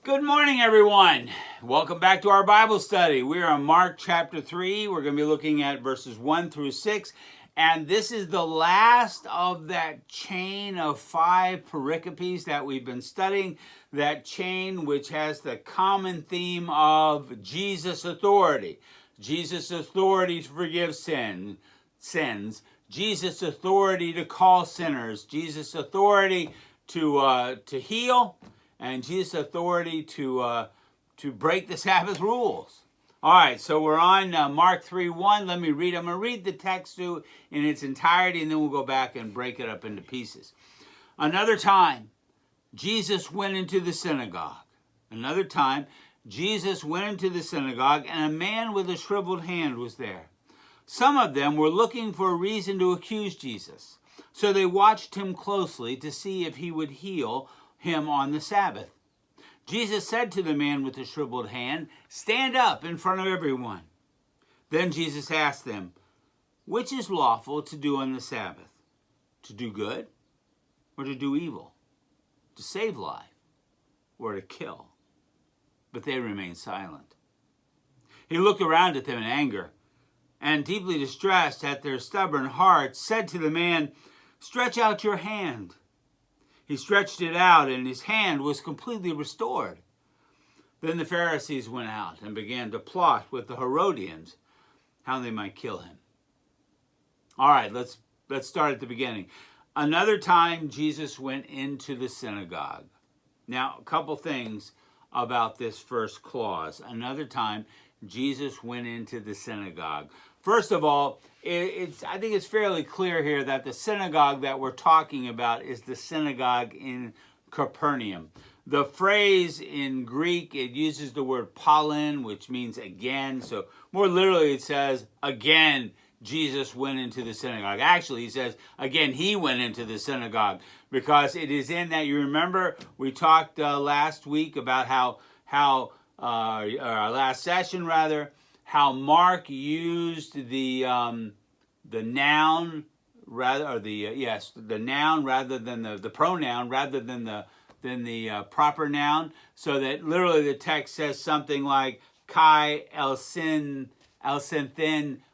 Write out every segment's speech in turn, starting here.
Good morning, everyone. Welcome back to our Bible study. We are on Mark chapter 3. We're going to be looking at verses 1 through 6. And this is the last of that chain of 5 pericopes that we've been studying. That chain which has the common theme of Jesus' authority. Jesus' authority to forgive sins. Jesus' authority to call sinners. Jesus' authority to heal. And Jesus' authority to break the Sabbath rules. All right, so we're on Mark 3:1. Let me read. I'm going to read the text in its entirety, and then we'll go back and break it up into pieces. Another time, Jesus went into the synagogue. Another time, Jesus went into the synagogue, and a man with a shriveled hand was there. Some of them were looking for a reason to accuse Jesus. So they watched him closely to see if he would heal him on the Sabbath. Jesus said to the man with the shriveled hand, "Stand up in front of everyone." Then Jesus asked them, "Which is lawful to do on the Sabbath? To do good or to do evil? To save life or to kill?" But they remained silent. He looked around at them in anger and, deeply distressed at their stubborn hearts, said to the man, "Stretch out your hand." He stretched it out, and his hand was completely restored. Then the Pharisees went out and began to plot with the Herodians how they might kill him. All right, let's start at the beginning. Another time, Jesus went into the synagogue. Now, a couple things about this first clause. Another time, Jesus went into the synagogue. First of all, I think it's fairly clear here that the synagogue that we're talking about is the synagogue in Capernaum. The phrase in Greek, it uses the word pollen, which means again. So more literally it says, again, Jesus went into the synagogue. Actually, he says, again, he went into the synagogue. Because it is in that, you remember, we talked last week about how our last session rather, how Mark used the noun rather, or the noun rather than the pronoun rather than the proper noun, so that literally the text says something like kai elsinthin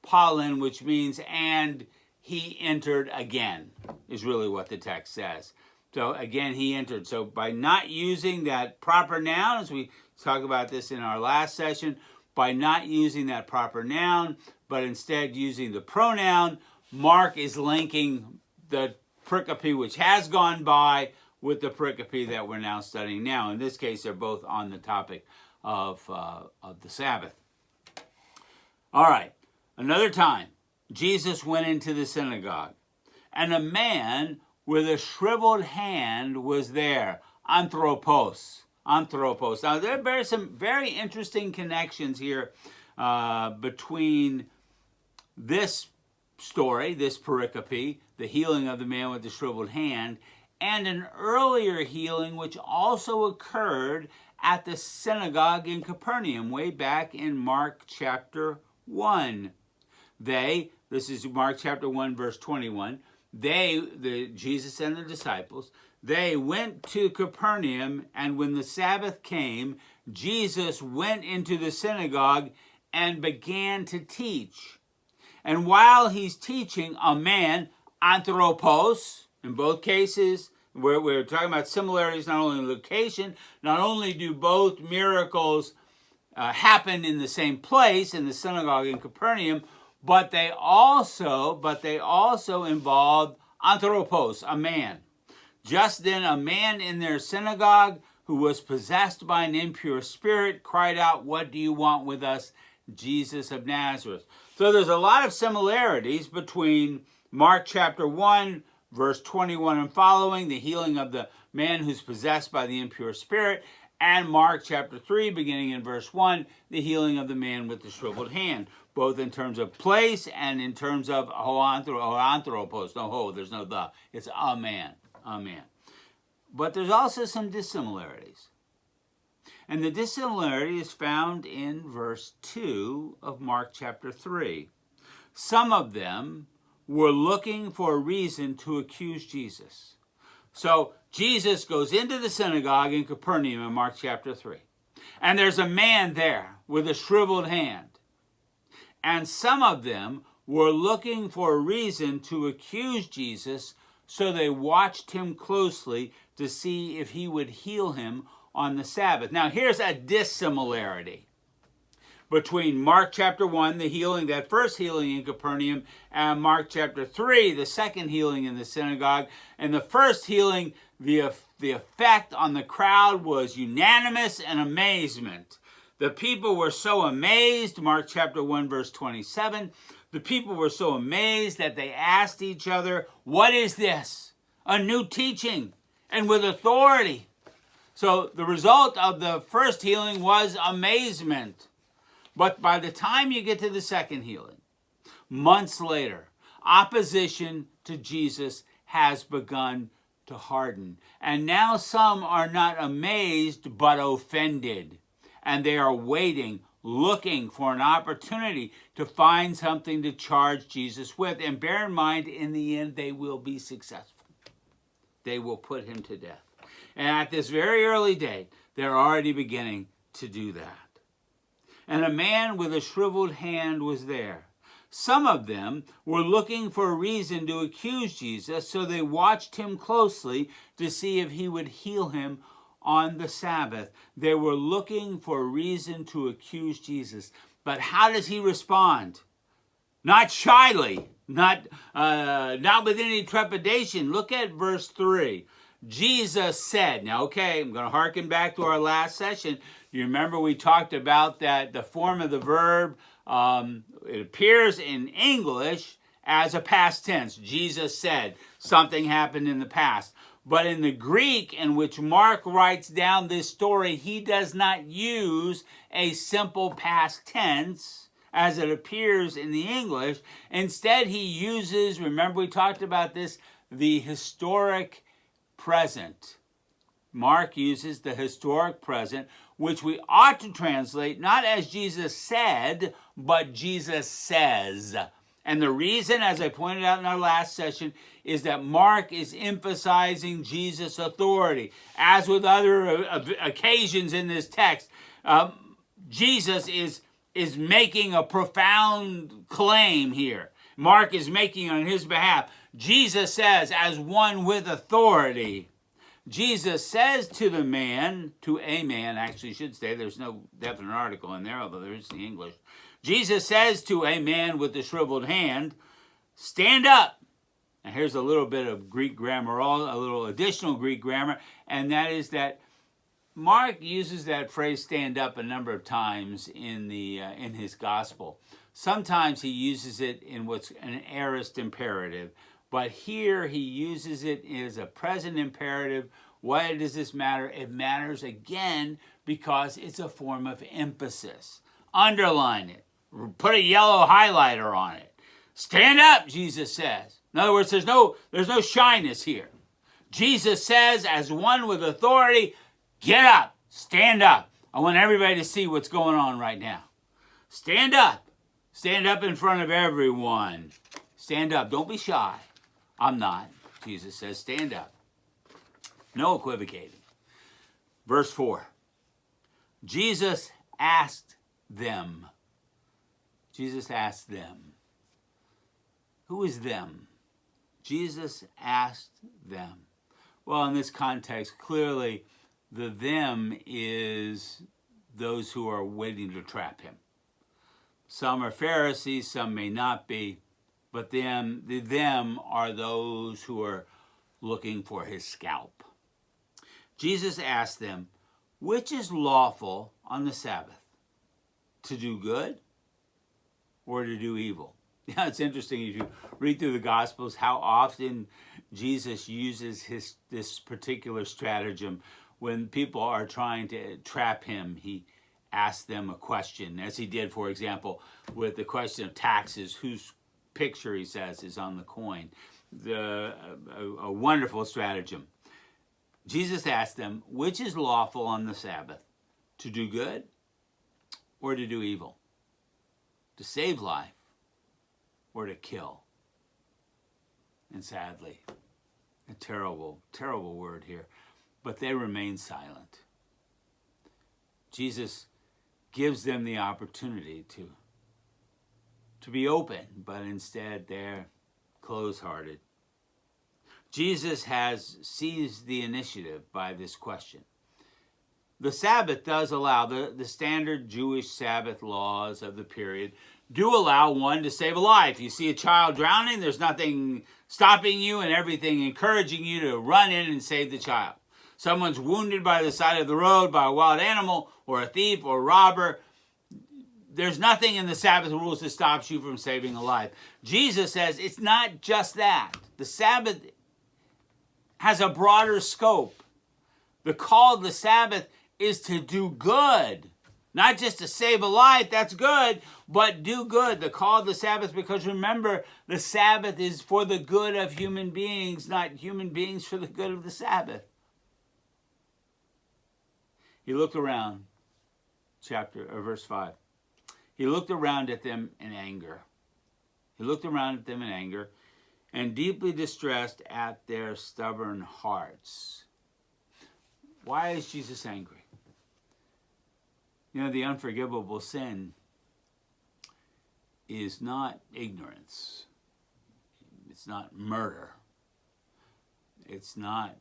pollen, which means and he entered again, is really what the text says. So again, he entered. So by not using that proper noun, as we talked about this in our last session, by not using that proper noun, but instead using the pronoun, Mark is linking the pericope which has gone by with the pericope that we're now studying now. In this case, they're both on the topic of the Sabbath. All right, another time, Jesus went into the synagogue, and a man with a shriveled hand was there, anthropos. Now, there are some very interesting connections here between this story, this pericope, the healing of the man with the shriveled hand, and an earlier healing which also occurred at the synagogue in Capernaum, way back in Mark chapter 1. This is Mark chapter 1, verse 21, Jesus and the disciples, they went to Capernaum, and when the Sabbath came, Jesus went into the synagogue and began to teach. And while he's teaching, a man, anthropos, in both cases, we're talking about similarities not only in location, not only do both miracles happen in the same place, in the synagogue in Capernaum, but they also involved anthropos, a man. Just then a man in their synagogue who was possessed by an impure spirit cried out, "What do you want with us, Jesus of Nazareth?" So there's a lot of similarities between Mark chapter 1, verse 21 and following, the healing of the man who's possessed by the impure spirit, and Mark chapter 3, beginning in verse 1, the healing of the man with the shriveled hand, both in terms of place and in terms of anthropos. There's no the. It's a man. But there's also some dissimilarities. And the dissimilarity is found in verse 2 of Mark chapter 3. Some of them were looking for a reason to accuse Jesus. So Jesus goes into the synagogue in Capernaum in Mark chapter 3. And there's a man there with a shriveled hand. And some of them were looking for a reason to accuse Jesus, so they watched him closely to see if he would heal him on the Sabbath. Now, here's a dissimilarity between Mark chapter 1, the healing, that first healing in Capernaum, and Mark chapter 3, the second healing in the synagogue. And the first healing, the effect on the crowd was unanimous and amazement. The people were so amazed, Mark chapter 1, verse 27, the people were so amazed that they asked each other, "What is this? A new teaching, and with authority." So the result of the first healing was amazement. But by the time you get to the second healing, months later, opposition to Jesus has begun to harden. And now some are not amazed, but offended. And they are waiting, looking for an opportunity to find something to charge Jesus with. And bear in mind, in the end, they will be successful. They will put him to death. And at this very early date, they're already beginning to do that. And a man with a shriveled hand was there. Some of them were looking for a reason to accuse Jesus, so they watched him closely to see if he would heal him on the Sabbath. They were looking for a reason to accuse Jesus. But how does he respond? Not shyly, not with any trepidation. Look at verse 3. Jesus said, now, okay, I'm going to hearken back to our last session. You remember we talked about that the form of the verb, it appears in English as a past tense. Jesus said, something happened in the past. But in the Greek, in which Mark writes down this story, he does not use a simple past tense as it appears in the English. Instead, he uses, remember we talked about this, the historic present. Mark uses the historic present, which we ought to translate not as Jesus said, but Jesus says. And the reason, as I pointed out in our last session, is that Mark is emphasizing Jesus' authority. As with other occasions in this text, Jesus is making a profound claim here. Mark is making on his behalf. Jesus says, as one with authority. Jesus says to a man, actually should say, there's no definite article in there, although there is the English. Jesus says to a man with the shriveled hand, stand up. And here's a little bit of Greek grammar, a little additional Greek grammar, and that is that Mark uses that phrase stand up a number of times in his gospel. Sometimes he uses it in what's an aorist imperative, but here he uses it as a present imperative. Why does this matter? It matters again because it's a form of emphasis. Underline it. Put a yellow highlighter on it. Stand up, Jesus says. In other words, there's no shyness here. Jesus says, as one with authority, get up, stand up. I want everybody to see what's going on right now. Stand up. Stand up in front of everyone. Stand up. Don't be shy. I'm not. Jesus says, stand up. No equivocating. Verse 4. Jesus asked them. Jesus asked them. Who is them? Jesus asked them. Well, in this context, clearly the them is those who are waiting to trap him. Some are Pharisees, some may not be, but the them are those who are looking for his scalp. Jesus asked them, which is lawful on the Sabbath, to do good or to do evil? Yeah, it's interesting if you read through the Gospels how often Jesus uses this particular stratagem. When people are trying to trap him, he asks them a question, as he did, for example, with the question of taxes, whose picture, he says, is on the coin. A wonderful stratagem. Jesus asked them, which is lawful on the Sabbath, to do good or to do evil? To save life or to kill? And sadly, A terrible, terrible word here. But they remain silent. Jesus gives them the opportunity to be open, but instead they're closed-hearted. Jesus has seized the initiative by this question. The Sabbath does allow, the standard Jewish Sabbath laws of the period do allow one to save a life. You see a child drowning, there's nothing stopping you and everything encouraging you to run in and save the child. Someone's wounded by the side of the road by a wild animal or a thief or a robber. There's nothing in the Sabbath rules that stops you from saving a life. Jesus says it's not just that. The Sabbath has a broader scope. The call of the Sabbath is to do good. Not just to save a life, that's good, but do good. The call of the Sabbath, because remember, the Sabbath is for the good of human beings, not human beings for the good of the Sabbath. He looked around, verse 5. He looked around at them in anger. He looked around at them in anger and deeply distressed at their stubborn hearts. Why is Jesus angry? You know, the unforgivable sin is not ignorance. It's not murder. It's not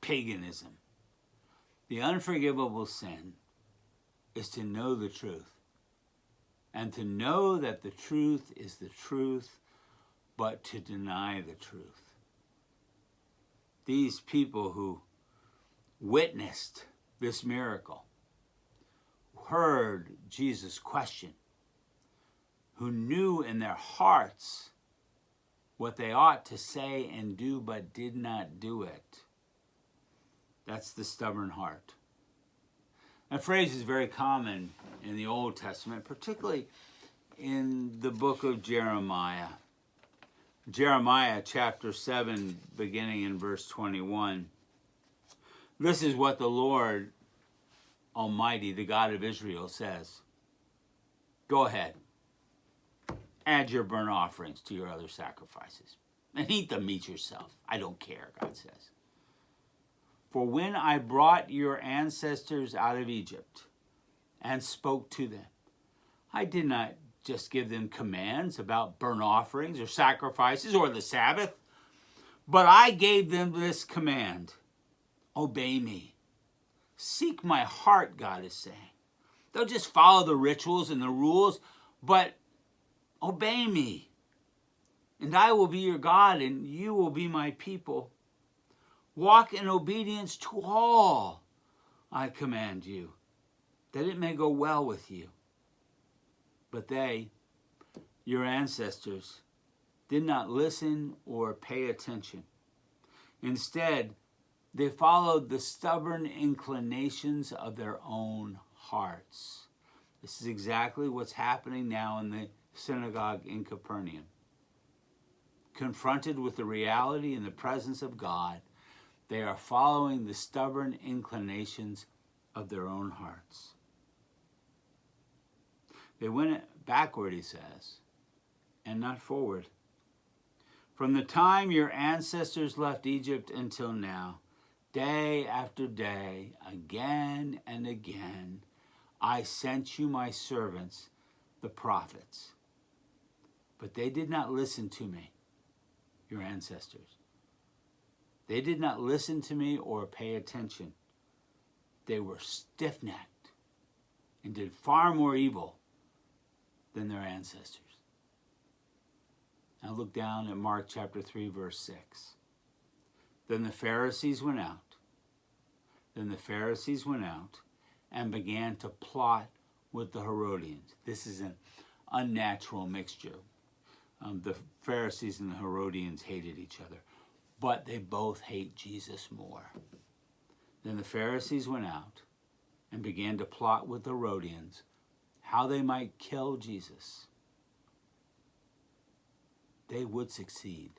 paganism. The unforgivable sin is to know the truth. And to know that the truth is the truth, but to deny the truth. These people who witnessed this miracle, heard Jesus' question, who knew in their hearts what they ought to say and do, but did not do it. That's the stubborn heart. That phrase is very common in the Old Testament, particularly in the book of Jeremiah. Jeremiah chapter 7, beginning in verse 21. This is what the Lord Almighty, the God of Israel, says. Go ahead. Add your burnt offerings to your other sacrifices. And eat the meat yourself. I don't care, God says. For when I brought your ancestors out of Egypt and spoke to them, I did not just give them commands about burnt offerings or sacrifices or the Sabbath, but I gave them this command. Obey me. Seek my heart, God is saying. Don't just follow the rituals and the rules, but obey me. And I will be your God, and you will be my people. Walk in obedience to all I command you, that it may go well with you. But they, your ancestors, did not listen or pay attention. Instead, they followed the stubborn inclinations of their own hearts. This is exactly what's happening now in the synagogue in Capernaum. Confronted with the reality and the presence of God, they are following the stubborn inclinations of their own hearts. They went backward, he says, and not forward. From the time your ancestors left Egypt until now, day after day, again and again, I sent you my servants, the prophets. But they did not listen to me, your ancestors. They did not listen to me or pay attention. They were stiff-necked and did far more evil than their ancestors. Now look down at Mark chapter 3, verse 6. Then the Pharisees went out. Then the Pharisees went out and began to plot with the Herodians. This is an unnatural mixture. The Pharisees and the Herodians hated each other, but they both hate Jesus more. Then the Pharisees went out and began to plot with the Herodians how they might kill Jesus. They would succeed.